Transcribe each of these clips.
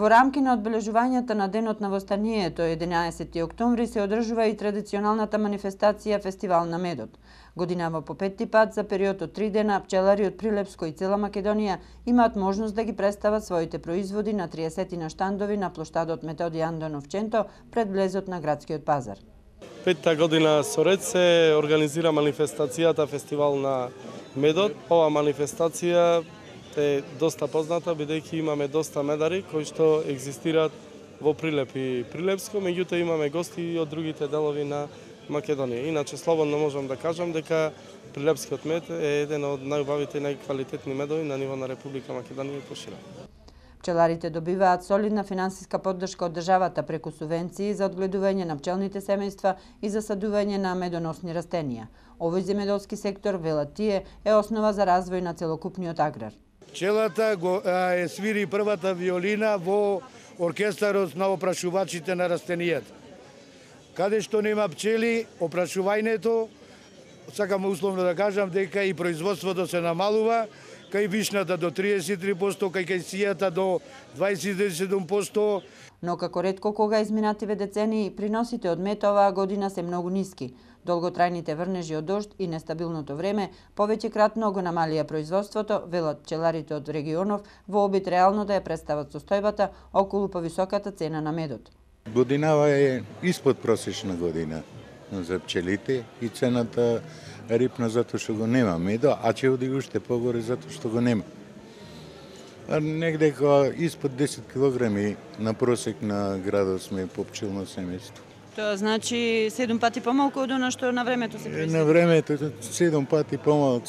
Во рамки на одбележувањето на Денот на востанието 11 октомври се одржува и традиционалната манифестација Фестивал на медот. Годинава по петти пат за период од 3 дена пчелари од Прилепско и цела Македонија имаат можност да ги представат своите производи на 30 штандови на плоштадот Методи Андонов Ченто пред влезот на градскиот пазар. Петта година со ред се организира манифестацијата Фестивал на медот. Ова манифестација е доста позната, бидејќи имаме доста медари кои што екзистираат во Прилеп и Прилепско, меѓутоа имаме гости и од другите делови на Македонија. Иначе слободно можам да кажам дека Прилепскиот мед е еден од најубавите и најквалитетни медови на ниво на Република Македонија и пошира. Пчеларите добиваат солидна финансиска поддршка од државата преку субвенции за одгледување на пчелните семејства и засадување на медоносни растенија. Овој земјоделски сектор, велат тие, е основа за развој на целокупниот аграр. Пчелата е свири првата виолина во оркестарот на опрашувачите на растенијата. Каде што нема пчели, опрашувањето, сакам условно да кажам дека и производството се намалува, кај вишната до 33%, кај сијата до 27%. Но како ретко кога изминативе децении, приносите од мед оваа година се многу ниски. Долготрајните врнежи од дожд и нестабилното време повеќекратно го намалија производството, велат пчеларите од регионов, во обид реално да ја представат состојбата околу повисоката цена на медот. Годинава е испод просечна година за пчелите и цената рипна затоа што го нема медо, а ќе оди уште погоре затоа што го нема. Негде испод 10 килограми на просек на градот сме по пчелно семејство. Тоа значи 7 пати помалку од она што на времето се произведе. На времето 7 пати помалку,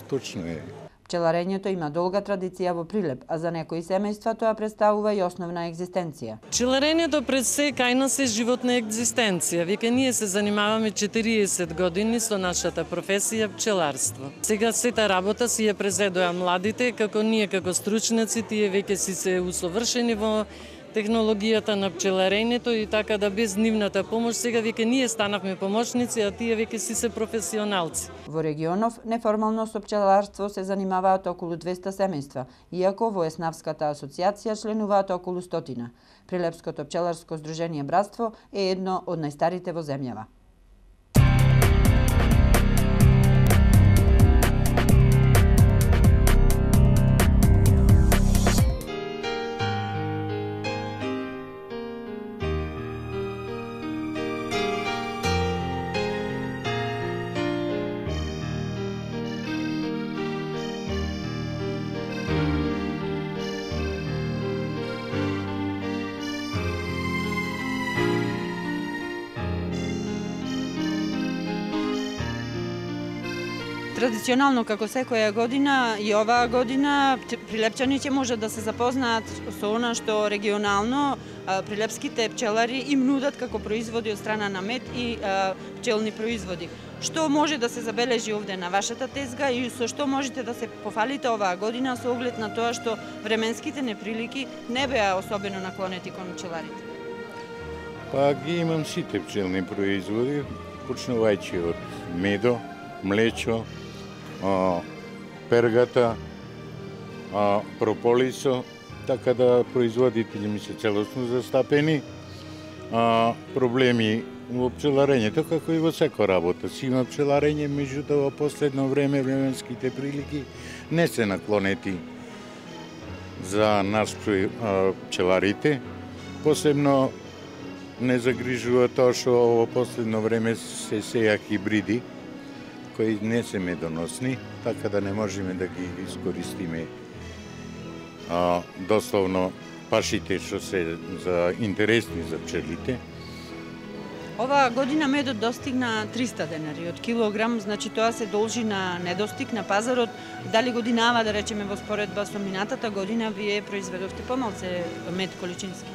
точно е. Пчеларењето има долга традиција во Прилеп, а за некои семејства тоа представува и основна екзистенција. Пчеларењето пред се кај нас е животна екзистенција. Веќе ние се занимаваме 40 години со нашата професија пчеларство. Сега сета работа си ја презедоа младите, како ние како стручњаци, тие веќе си се усовршени во технологијата на пчеларењето и така да без нивната помош сега веќе ние станавме помошници, а тие веќе си се професионалци. Во регионов неформално со пчеларство се занимаваат околу 200 семејства, иако во Еснавската асоциација членуваат околу 100. Прилепското пчеларско здружение Братство е едно од најстарите во земјава. Традиционално, како секоја година, и оваа година прилепчани ќе можат да се запознаат со она што регионално прилепските пчелари им нудат како производи од страна на мед и пчелни производи. Што може да се забележи овде на вашата тезга и со што можете да се пофалите оваа година со оглед на тоа што временските неприлики не беа особено наклонети кон пчеларите? Па ги имам сите пчелни производи, почнувајќи од медо, млечо, пергата, прополисо, така да производители ми се целосно застапени. Проблеми во пчеларењето, како и во секоја работа. Си има пчеларење, меѓутоа во последно време временските прилики не се наклонети за нас пчеларите. Посебно не загрижува тоа што во последно време се сеја хибриди, кои не се медоносни, така да не можеме да ги искористиме дословно пашите што се за интересни за пчелите. Оваа година медот достигна 300 денари од килограм, значи тоа се должи на недостиг на пазарот. Дали годинава, да речеме, во споредба со минатата година, вие произведовте помалце мед количински?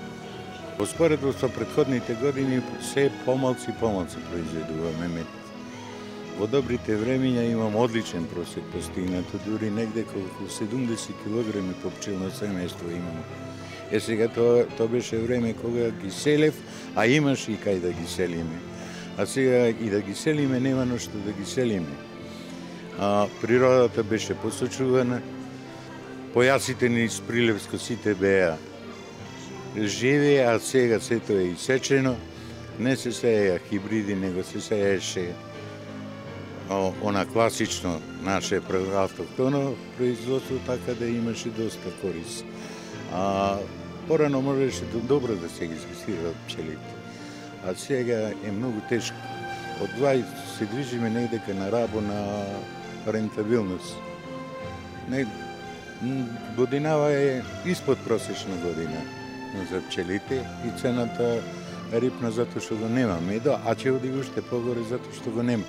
Во споредба со претходните години се помалци произведуваме мед. Во добрите времења имам одличен просек постигнато, дури негде колку 70 килограми по пчелно семејство имам. Сега тоа беше време кога ги селев, а имаше и кај да ги селиме. А сега и да ги селиме нема ношто да ги селиме. Природата беше посочувана, појасите низ Прилепско сите беа живее, а сега сето е исечено. Не се сеја хибриди, него се сееше она класично наше автохтоно производство, така да имаше доста корис. Порано можеше добро да се изгасират пчелите. А сега е многу тешко. Од 20 се движиме негде на рабо на рентабилност. Годинава е испод просечна година за пчелите и цената рипна затоа што го нема медо, а ќе оди уште погоре затоа што го нема.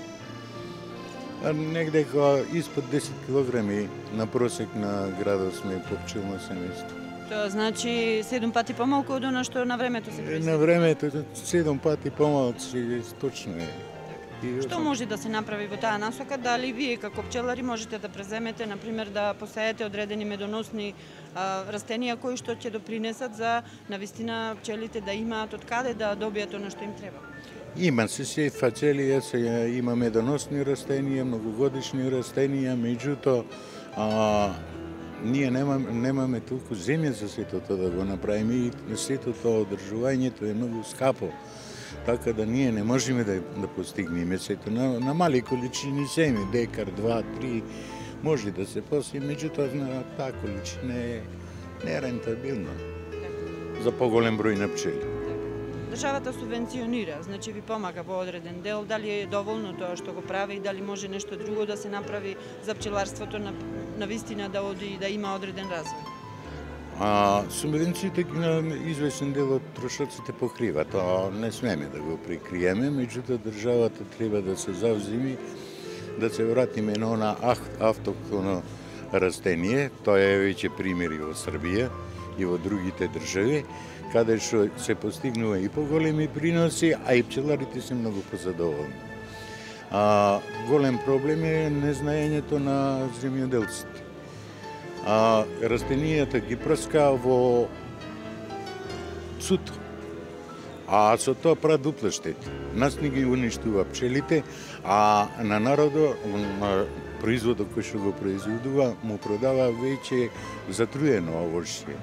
Негде испод 10 килограми на просек на градот сме по пчелно семејство. Тоа значи 7 пати помалку од она што на времето се произведе. На времето 7 пати помалку, точно е. Што може да се направи во таа насока? Дали вие како пчелари можете да преземете, например, да посеете одредени медоносни растенија кои што ќе допринесат за навистина пчелите да имаат од каде да добијат она што им треба? Има се фацелија, има медоносни растенија, многогодишни растенија, меѓутоа ние немаме толку земја за сето тоа да го направиме и сето тоа одржувањето е многу скапо. Така да ние не можеме да постигнеме сето на мали количини земји, декар, 2, 3, може да се посеја, меѓутоа на таа количина е нерентабилна за поголем број на пчели. Државата субвенционира, значи ви помага во одреден дел, дали е доволно тоа што го прави и дали може нешто друго да се направи за пчеларството на вистина да оди да има одреден развој? Субвенциите на известен дел од трошоците покрива, тоа не смеме да го прикриеме, меѓутоа државата треба да се завземи, да се вратиме на она автохтоно растение, тоа е веќе примери во Србија и во другите држави, каде што се постигнува и поголеми приноси, а и пчеларите се многу позадоволни. Голем проблем е незнаењето на земјоделците. Растенијата ги прска во цуто, а со тоа прават дупла штета. Нас не ги уништува пчелите, а на народот, на производот кој што го производува, му продава веќе затруено овошје,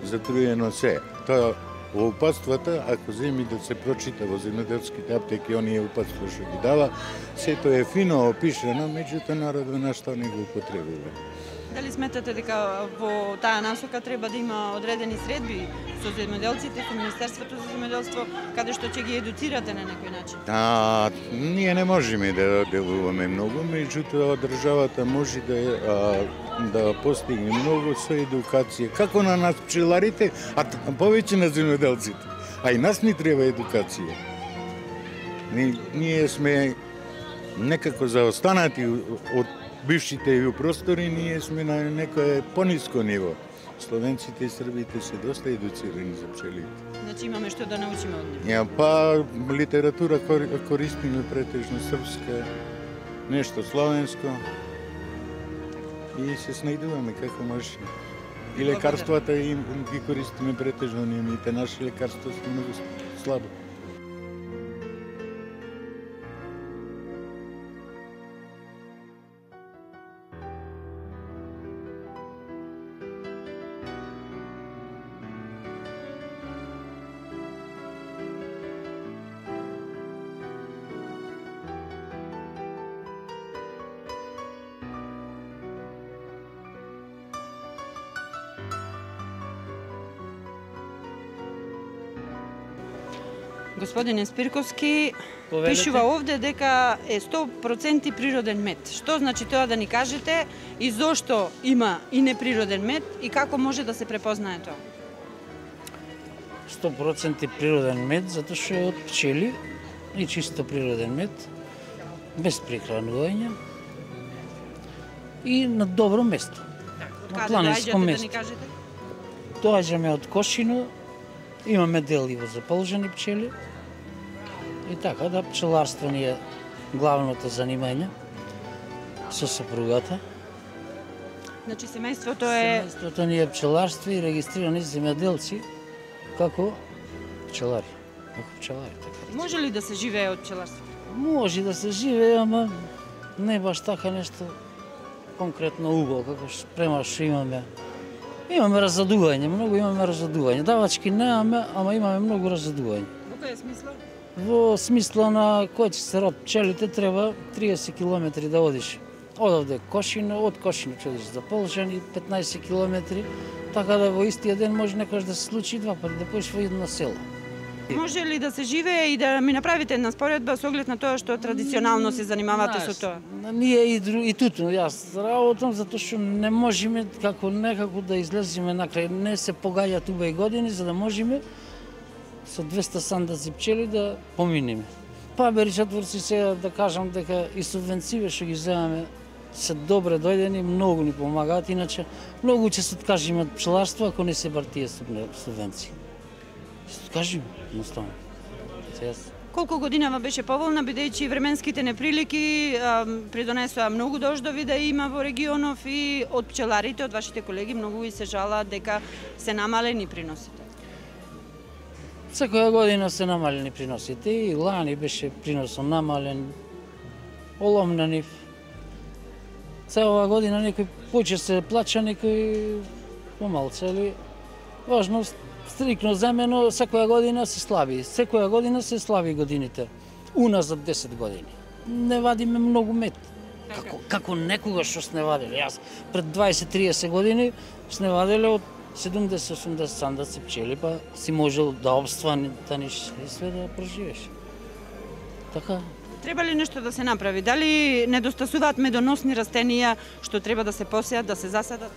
затруено се. Тоа во упатствата, ако земи да се прочита во земјоделските аптеки, оние упатства што ги дава, сето е фино опишано, меѓутоа народот нашто не го употребува. Дали сметате дека во таа насока треба да има одредени средби со земјоделците, со Министерството за земјоделство, каде што ќе ги едуцирате на некој начин? Ние не можеме да делуваме многу, меѓутоа државата може да постигне многу со едукација. Како на нас пчеларите, а повеќе на земјоделците. А и нас ни треба едукација. Ние сме некако заостанати од бившите простори, ние сме на некое пониско ниво. Словенците и србите се доста едуцирани за пчелите. Значи имаме што да научиме од нив. Литература користиме претежно српска, нешто словенско и се снајдуваме како може. И лекарствата ги користиме претежно, ние наши лекарства се многу слабо. Господин Спирковски пишува овде дека е 100% природен мед. Што значи тоа да ни кажете и зошто има и неприроден мед и како може да се препознае тоа? 100% природен мед, затоа што е од пчели и чисто природен мед, без прехранување и на добро место. На планинско место. Да ни кажете? Доаѓаме од Кошино, имаме дел и во заполжени пчели. И така да пчеларство ни е главното занимање со сопругата. Значи семејството е... Семејството ни е пчеларство и регистрирани земјоделци како пчелари. Може ли да се живее од пчеларство? Може да се живее, ама не баш така нешто конкретно убаво, како према што имаме Имаме разадување, многу имаме разадување. Давачки немаме, ама имаме многу разадување. Во која смисла? Во смисла на кој ќе се род пчелите треба 30 километри да одиш. Одовде Кошино, од Кошино ќе одиш за Полжани 15 километри, така да во истиот ден може некојаш да се случи два пати да поиш во едно село. Може ли да се живее и да ми направите една споредба со оглед на тоа што традиционално се занимавате со тоа? Ние и туто, јас работам затоа што не можеме некако да излеземе накрај. Не се погаѓаат убави години за да можеме со 200 сандаци пчели да поминеме. Па беричатворци сега да кажам дека и субвенциите што ги земаме се добре дојдени, многу ни помагаат, иначе многу ќе се откажеме од пчеларство ако не се бар тие субвенции. Се откажеме, едноставно. Колку годинава беше поволна, бидејќи временските неприлики придонесоа многу дождови да има во регионов и од пчеларите, од вашите колеги, многу ви се жалаат дека се намалени приносите? Секоја година се намалени приносите и лани беше приносот намален, оломна нив. Цела година некој повеќе се плача, некој помалце, али важно, стрикно земено, секоја година се слаби. Секоја година се слаби годините. Уназад 10 години. Не вадиме многу мед. Како некогаш што сме вадели. Јас пред 20-30 години сме вадели од 70-80 сандаци пчели, па си можел да обстваниш и све да проживеш. Така. Треба ли нешто да се направи? Дали недостасуваат медоносни растенија што треба да се посеат, да се засадат?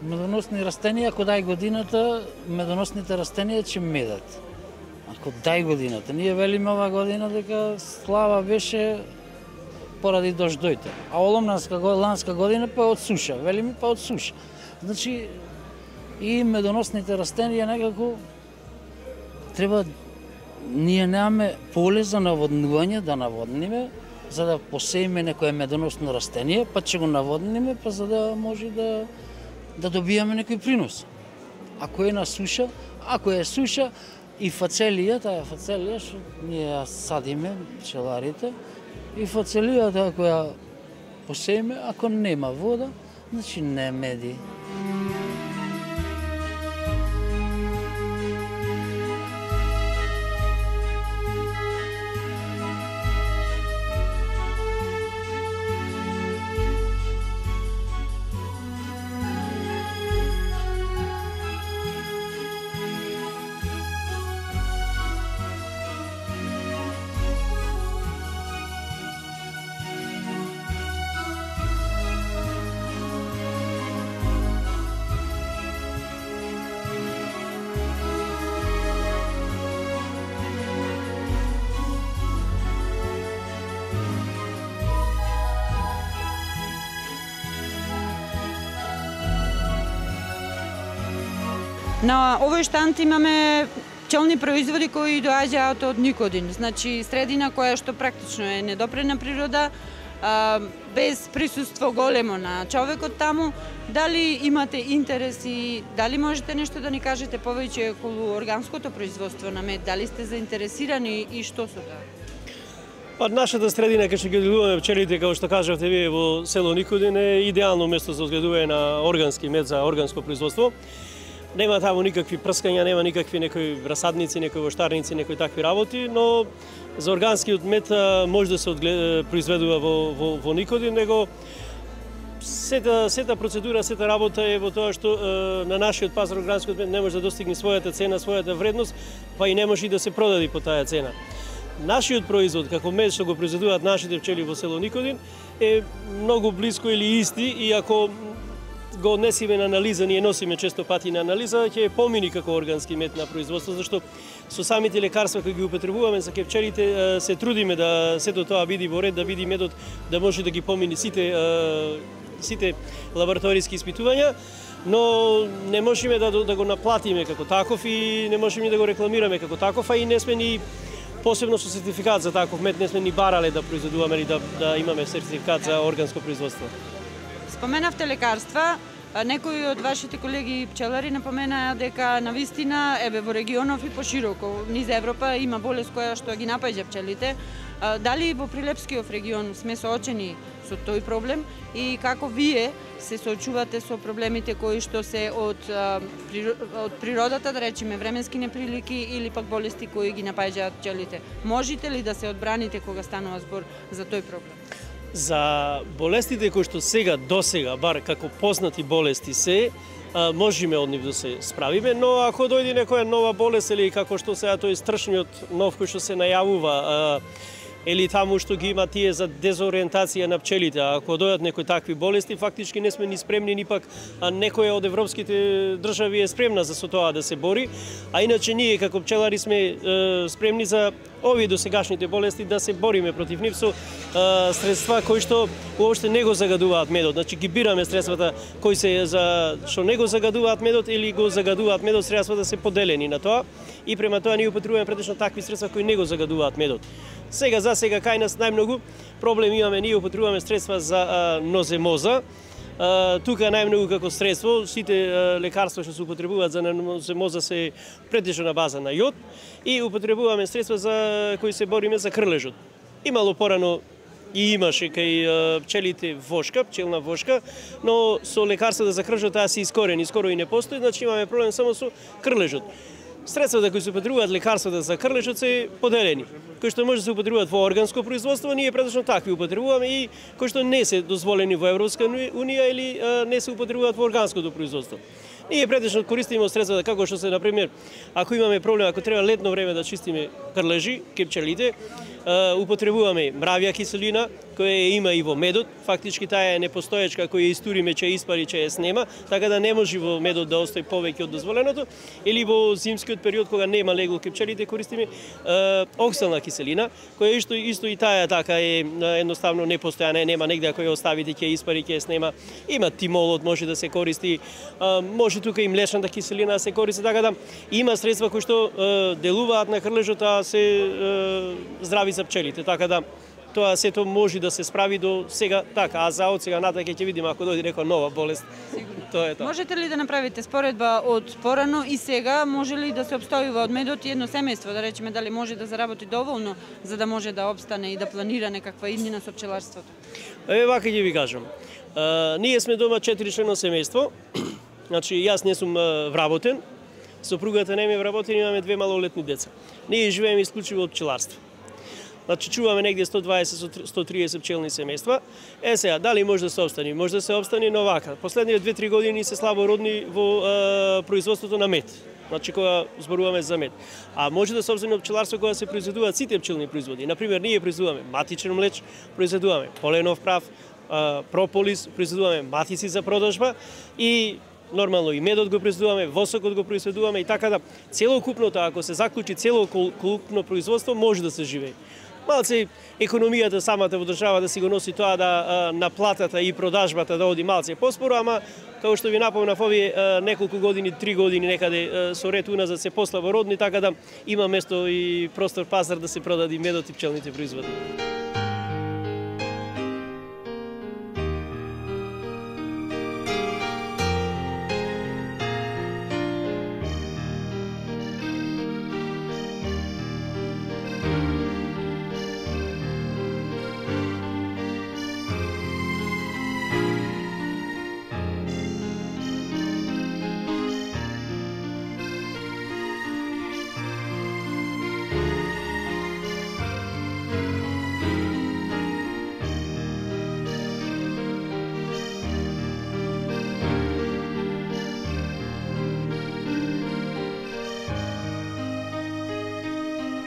Медоносни растенија, ако дај годината, медоносните растенија ќе медат. Ако дај годината, ние велиме ова година дека слава беше поради дождоите. А ланска година па од суша, велиме па од суша. Значи, и медоносните растенија некако треба, ние немаме поле за наводнување, да наводниме, за да посееме некое медоносно растение, па ќе го наводниме, па за да може да добиеме некој принос. Ако е на суша, ако е суша и фацелија, таа фацелија што ние ја садиме, пчеларите, и фацелијата ако ја посееме, ако нема вода, значи не меди. На овој штанд имаме пчелни производи кои доаѓаат од никодин, значи средина која што практично е недопрена природа, без присуство големо на човекот таму. Дали имате интерес и дали можете нешто да ни кажете повеќе околу органското производство на мед? Дали сте заинтересирани и што со тоа? Па нашата средина кај што ги одгледуваме пчелите, како што кажавте вие, во село Никодин е идеално место за одгледување на органски мед, за органско производство. Нема таму никакви прскања, нема никакви некои разсадници, некои воштарници, некои такви работи, но за органскиот мед може да се произведува во Никодин, него сета процедура, сета работа е во тоа што на нашиот пазар органскиот мед не може да достигне својата цена, својата вредност, па и не може и да се продади по таа цена. Нашиот производ, како мед што го произведуваат нашите пчели во село Никодин, е многу близко или исти, и ако го однесиме на анализа, ние носиме често пати на анализа, ќе помини како органски мед на производство, зашто со самите лекарства кои ги употребуваме за пчелите се трудиме да сето тоа биде во ред, да биде медот да може да ги помини сите лабораториски испитувања, но не можеме да го наплатиме како таков и не можеме да го рекламираме како таков, а и не сме ни посебно со сертификат за таков мед, не сме ни барале да произведуваме или да имаме сертификат за органско производство. Споменавте лекарства, Некои од вашите колеги пчелари напоменаа дека навистина во регионов и пошироко низ Европа има болест која што ги напаѓа пчелите. Дали во Прилепскиот регион сме соочени со тој проблем и како вие се соочувате со проблемите кои што се од природата, да речеме временски неприлики или пак болести кои ги напаѓаат пчелите? Можете ли да се одбраните кога станува збор за тој проблем? За болестите кои што досега, бар како познати болести се, можеме од нив да се справиме, но ако дојде некоја нова болест или како што сега тој страшниот нов кој што се најавува, или таму што ги има тие за дезориентација на пчелите, ако дојдат некои такви болести, фактички не сме ни спремни, ни пак некоја од европските држави е спремна за со тоа да се бори, а иначе ние како пчелари сме спремни за овие досегашните болести да се бориме против нив со средства кои што уопште не го загадуваат медот. Значи ги бираме средствата кои се за што не го загадуваат медот или го загадуваат медот, средствата се поделени на тоа и према тоа ние употребуваме претежно такви средства кои не го загадуваат медот. За сега кај нас најмногу проблем имаме, ние употребуваме средства за ноземоза. Тука најмногу како средство, сите лекарства што се употребуваат за ноземоза се претежно на база на јод и употребуваме средства за кои се бориме за крлежот. Имало порано и имаше кај пчелите вошка, пчелна вошка, но со лекарствата за крлежот таа се искорени, скоро и не постои, значи имаме проблем само со крлежот. Средствата кои се употребуваат лекарствата за крлежот се поделени. Кои што може да се употребуваат во органско производство, ние претежно такви употребуваме и кои што не се дозволени во Европска унија или не се употребуваат во органското производство. Ние претежно користиме средствата како што се, например, ако имаме проблем, ако треба летно време да чистиме крлежи, ке пчелите, употребуваме мравја киселина, која има и во медот, фактички таа е непостоечка, која истуриме, че испари, че ја снема, така да не може во медот да остои повеќе од дозволеното, или во зимскиот период кога нема легол ке пчелите, користиме оксална киселина, која исто и таа така е едноставно непостојана, нема негде ако ја оставите ќе испари, ќе ја снема. Има тимолот може да се користи, може тука и млечната киселина да се користи, така да има средства кои што делуваат на крлежот, а се здрави за пчелите, така да тоа сето може да се справи до сега така, а за од сега натака ќе видиме ако дојде некоја нова болест. Тоа е тоа. Можете ли да направите споредба од порано и сега, може ли да се обстојува од медот и едно семејство, да речеме дали може да заработи доволно за да може да опстане и да планира некаква иднина со пчеларството? Вака ќе ви кажам. Ние сме дома 4-члено семејство. Значи јас не сум вработен, сопругата не ми е вработен, имаме 2 малолетни деца. Ние живееме исклучиво од пчеларство. Значи чуваме негде 120-130 пчелни семејства. Сега, дали може да се обстани? Може да се обстани, но вака. Последните 2-3 години се слабородни во производството на мед. Значи кога зборуваме за мед. А може да се обстани од пчеларство кога се произведуваат сите пчелни производи. Например, ние произведуваме матичен млеч, произведуваме поленов прав, прополис, произведуваме матици за продажба и нормално и медот го произведуваме, восокот го произведуваме и така да целокупното, ако се заклучи целокупно производство, може да се живее. Малце економијата самата во држава да си го носи тоа да наплатата и продажбата да оди малце поспоро, ама како што ви напомнав овие неколку години, 3 години некаде со ред уназад се послабородни, така да има место и простор пазар да се продаде медот и пчелните производи.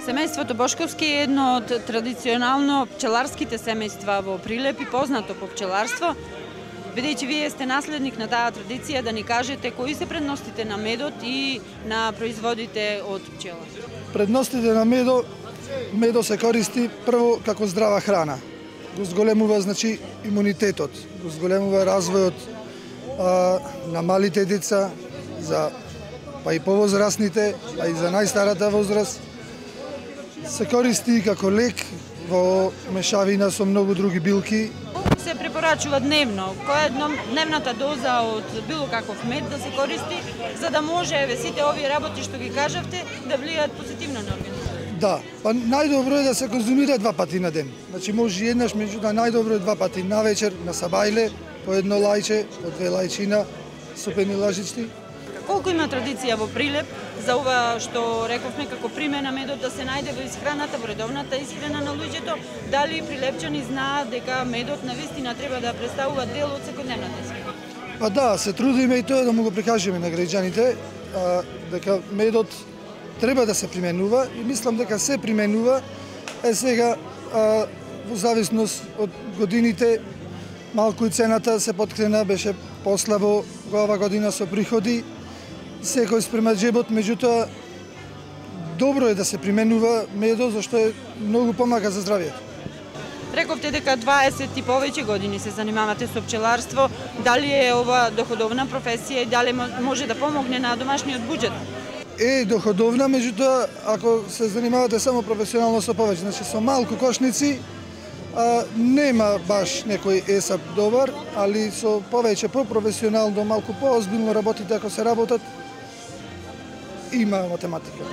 Семејството Бошковски е едно од традиционално пчеларските семејства во Прилеп и познато по пчеларство. Бидејќи вие сте наследник на таа традиција, да ни кажете кои се предностите на медот и на производите од пчела? Предностите на медо се користи прво како здрава храна. Го зголемува значи имунитетот, го зголемува развојот на малите деца, па и повозрастните, а и за најстарата возраст. Се користи како лек во мешавина со многу други билки. Се препорачува препорачува дневно? Која е дневната доза од било каков мед да се користи, за да може сите овие работи што ги кажавте да влијаат позитивно на организмот? Да, па најдобро е да се конзумира 2 пати на ден. Значи може еднаш, меѓутоа најдобро е 2 пати на вечер, на сабајле, по едно лајче, по 2 лајчина, супени лажички. Колку има традиција во Прилеп за ова што рековме како примена медот да се најде во исхраната, во редовната исхрана на луѓето? Дали прилепчани знаат дека медот навистина треба да представува дел од секојдневната исхрана? Па да, се трудиме и тоа да му го прикажеме на граѓаните, дека медот треба да се применува и мислам дека се применува. Сега во зависност од годините малку и цената се подкрена, беше послабо ова година со приходи, секој спрема джебот, меѓутоа добро е да се применува медот, зашто е многу помага за здравието. Рековте дека 20 и повеќе години се занимавате со пчеларство. Дали е ова доходовна професија и дали може да помогне на домашниот буџет? Е доходовна, меѓутоа ако се занимавате само професионално со повеќе, значи со малку кошници, нема баш некој есап добар, али со повеќе по-професионално, малку по-озбилно работите, ако се работат, има математика.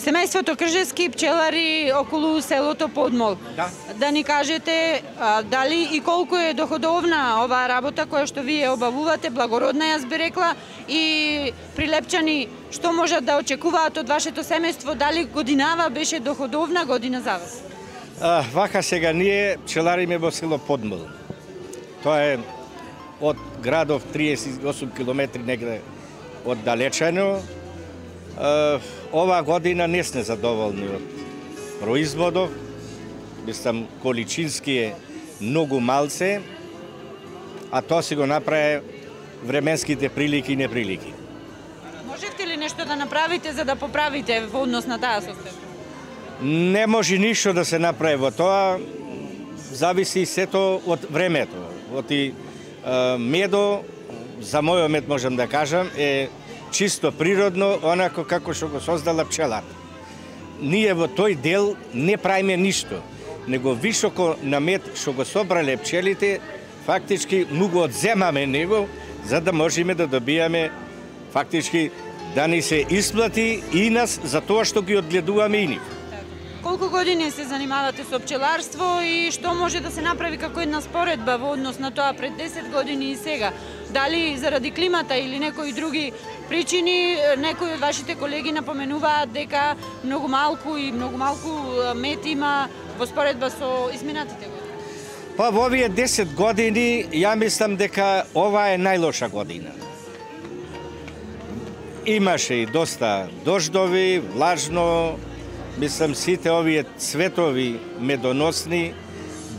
Семејството Кржевски пчелари околу селото Подмол. Да ни кажете дали и колку е доходовна оваа работа која што вие обавувате, благородна јас би рекла, и прилепчани што можат да очекуваат од вашето семејство, дали годинава беше доходовна година за вас? Вака сега ние пчелариме во село Подмол. Тоа е од градов 38 километри негде оддалечено. Ова година не сме задоволни од производов, мислам количински е многу малце, а тоа си го направи временските прилики и неприлики. Можевте ли нешто да направите за да поправите во однос на таа состојба? Не може ништо да се направи во тоа, зависи сето од времето. Оти медо, за мојот мед можам да кажам, е чисто природно, онако како што го создала пчелата. Ние во тој дел не правиме ништо, него високо на мед што го собрале пчелите, фактички многу одземаме него, за да можеме да добијаме фактички да ни се исплати и нас за тоа што ги одгледуваме и нив. Колку години се занимавате со пчеларство и што може да се направи како една споредба во однос на тоа пред 10 години и сега? Дали заради климата или некои други причини, некои од вашите колеги напоменуваат дека многу малку мед има во споредба со изминатите години? Па во овие 10 години, ја мислам дека ова е најлоша година. Имаше и доста дождови, влажно, мислам сите овие цветови медоносни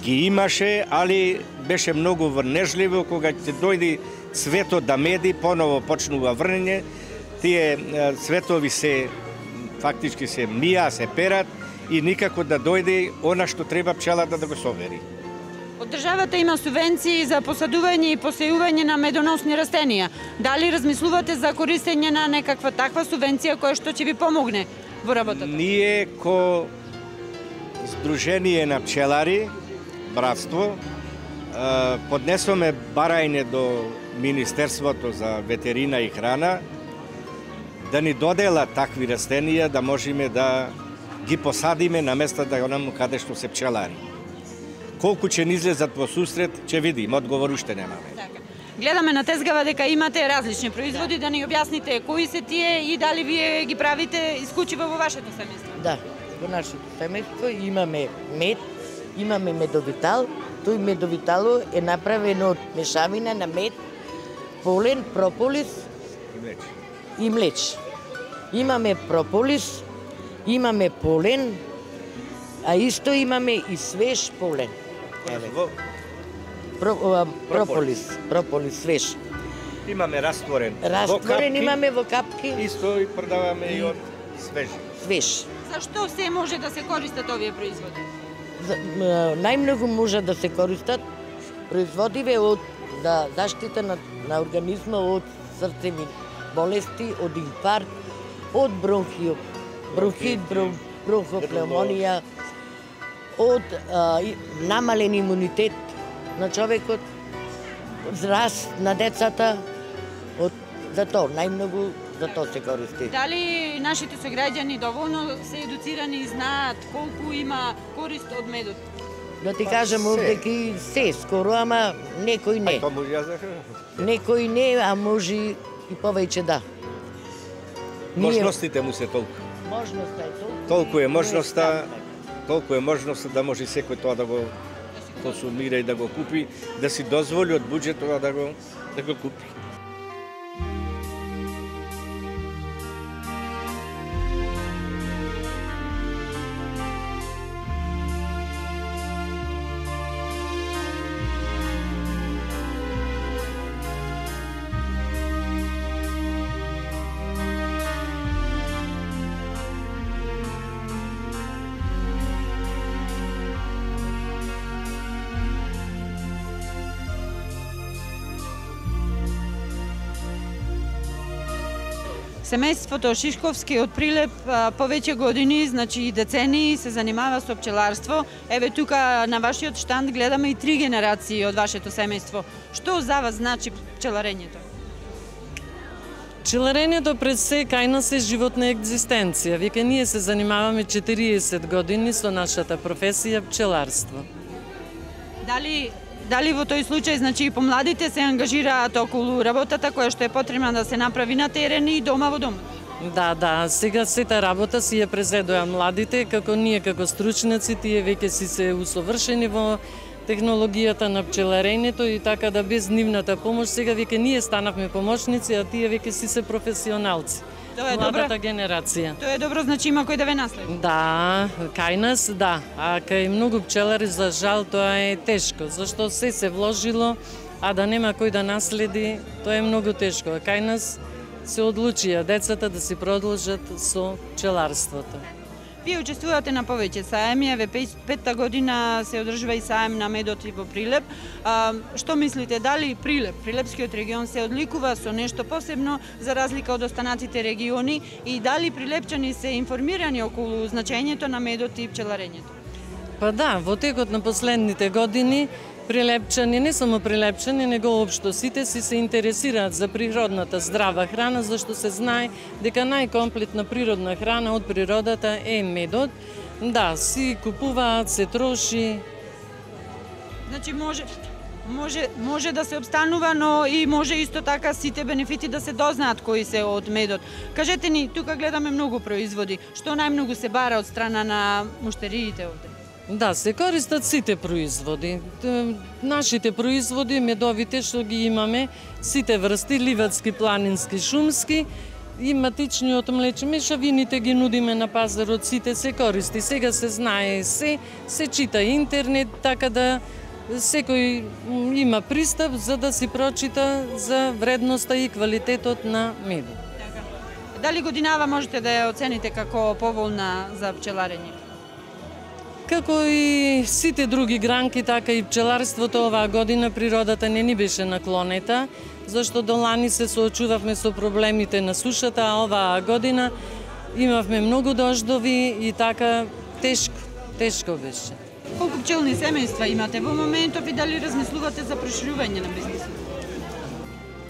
ги имаше, али беше многу врнежливо кога ќе дојде цветот да меди, поново почнува врнење. Тие цветови се фактички се мија, се перат и никако да дојде она што треба пчелата да го собери. Од државата има субвенции за посадување и посејување на медоносни растенија. Дали размислувате за користење на некаква таква субвенција која што ќе ви помогне во работата? Ние ко Сдружение на пчелари, братство, поднесоме барање до Министерството за ветерина и храна да ни додела такви растенија да можеме да ги посадиме на местата каде што се пчелари. Колку ќе ни излезат во сусрет, ќе видим, одговор уште немаме. Гледаме на тезгава дека имате различни производи, да ни објасните кои се тие и дали вие ги правите исклучиво во вашето семејство? Да, во нашето семејство имаме мед, имаме медовитал. Тој медовитало е направено од мешавина на мед, полен, прополис и млеч. Имаме прополис, имаме полен А исто имаме и свеж полен. Еве. Прополис свеж. Имаме растворен. Растворен имаме во капки. Исто и продаваме и од свеж. Свеж. Зашто се може да се користат овие производи? Најмногу може да се користат производиве од заштита на организма од срцеви болести, од инфаркт, од бронхит, бронхоплеумонија, од намален имунитет на човекот, раст на децата, за тоа, најмногу за тоа се користи. Дали нашите сограѓани доволно се едуцирани и знаат колку има корист од медот? Да ти кажам овдеки се скоро, ама некој не. Тоа може ја захранам. Некој не, а може и повеќе да. Можностите му се толку. Можноста е толку. Толку е можноста да може секој тоа да го консумира и да го купи, да си дозволи од буџетот да го купи. Семејството Шишковски од Прилеп повеќе години, значи и децении се занимава со пчеларство. Еве тука на вашиот штанд гледаме и 3 генерации од вашето семејство. Што за вас значи пчеларењето? Пчеларењето пред се кај нас е животна екзистенција. Веќе ние се занимаваме 40 години со нашата професија пчеларство. Дали во тој случај, значи и помладите се ангажираат околу работата која што е потребна да се направи на терен и дома во домот? Да, сега сета работа си ја презедоа младите, како ние како стручњаци, тие веќе си се усовршени во технологијата на пчеларењето и така да без нивната помош сега веќе ние станавме помошници, а тие веќе си се професионалци. Тоа е младата генерација. Тоа е добро, значи има кој да ве наследи. Да, кај нас да, а кај многу пчелари за жал тоа е тешко, зашто се вложило, а да нема кој да наследи, тоа е многу тешко. А кај нас се одлучија децата да си продолжат со пчеларството. Вие учествувате на повеќе саеми, еве 5-та година се одржува и саем на медот и во Прилеп. Што мислите, дали Прилепскиот регион се одликува со нешто посебно за разлика од останатите региони и дали прилепчани се информирани околу значењето на медот и пчеларењето? Па да, во текот на последните години прилепчани, не само прилепчани, него општо сите се интересираат за природната здрава храна, зашто се знае дека најкомплетна природна храна од природата е медот. Да, си купуваат, се троши. Значи може да се обстанува, но и може исто така сите бенефити да се дознаат кои се од медот. Кажете ни, тука гледаме многу производи. Што најмногу се бара од страна на муштериите овде? Да, се користат сите производи. Нашите производи, медовите што ги имаме, сите врсти, ливадски, планински, шумски, и матичниот млеч, мешавините ги нудиме на пазарот, сите се користи. Сега се знае се чита интернет, така да секој има пристап за да си прочита за вредноста и квалитетот на медот. Дали годинава можете да ја оцените како поволна за пчеларење? Како и сите други гранки, така и пчеларството оваа година природата не ни беше наклонета, зашто до лани се соочувавме со проблемите на сушата, а оваа година имавме многу дождови и така тешко беше. Колку пчелни семејства имате во моментов и дали размислувате за проширување на бизнисот?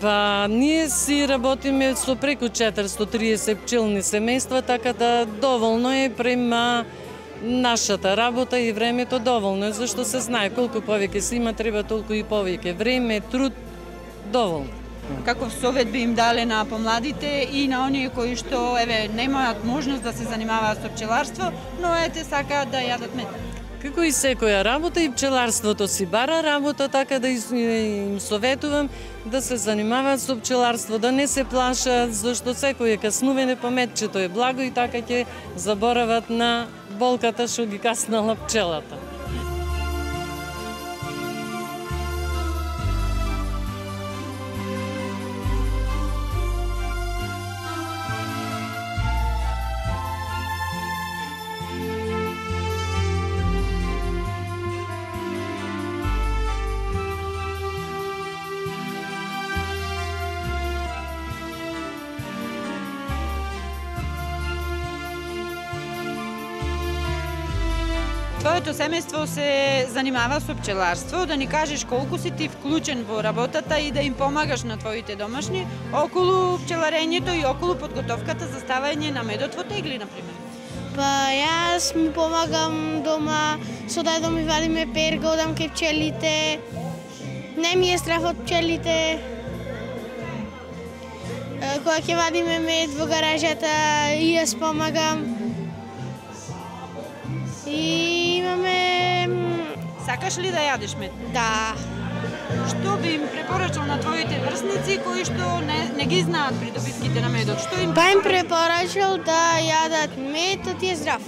Па, ние си работиме со преку 430 пчелни семејства, така да доволно е према нашата работа и времето доволно е, зашто се знае колку повеќе се има, треба толку и повеќе време, труд, доволно. Каков совет би им дале на помладите и на оние кои што немаат можност да се занимаваат со пчеларство, но сакаат да јадат мед? Како и секоја работа, и пчеларството си бара работа, така да им советувам да се занимаваат со пчеларство, да не се плашат, зашто секој е каснуване, па медчето е благо и така ќе заборават на болката што ги каснала пчелата. Твоето семејство се занимава со пчеларство, да ни кажеш колку си ти вклучен во работата и да им помагаш на твоите домашни околу пчеларењето и околу подготовката за ставање на медот во тегли, например. Па јас му помагам дома, со дајдо ми вадиме перга, одам кај пчелите. Не ми е страф од пчелите. Кога ќе вадиме мед во гаражата, и јас помагам. И имаме... Сакаш ли да јадеш мед? Да. Што би им препорачал на твоите врсници кои што не ги знаат придобивките на медот? Што им Па им препорачал да јадат мед, да ти е здрав.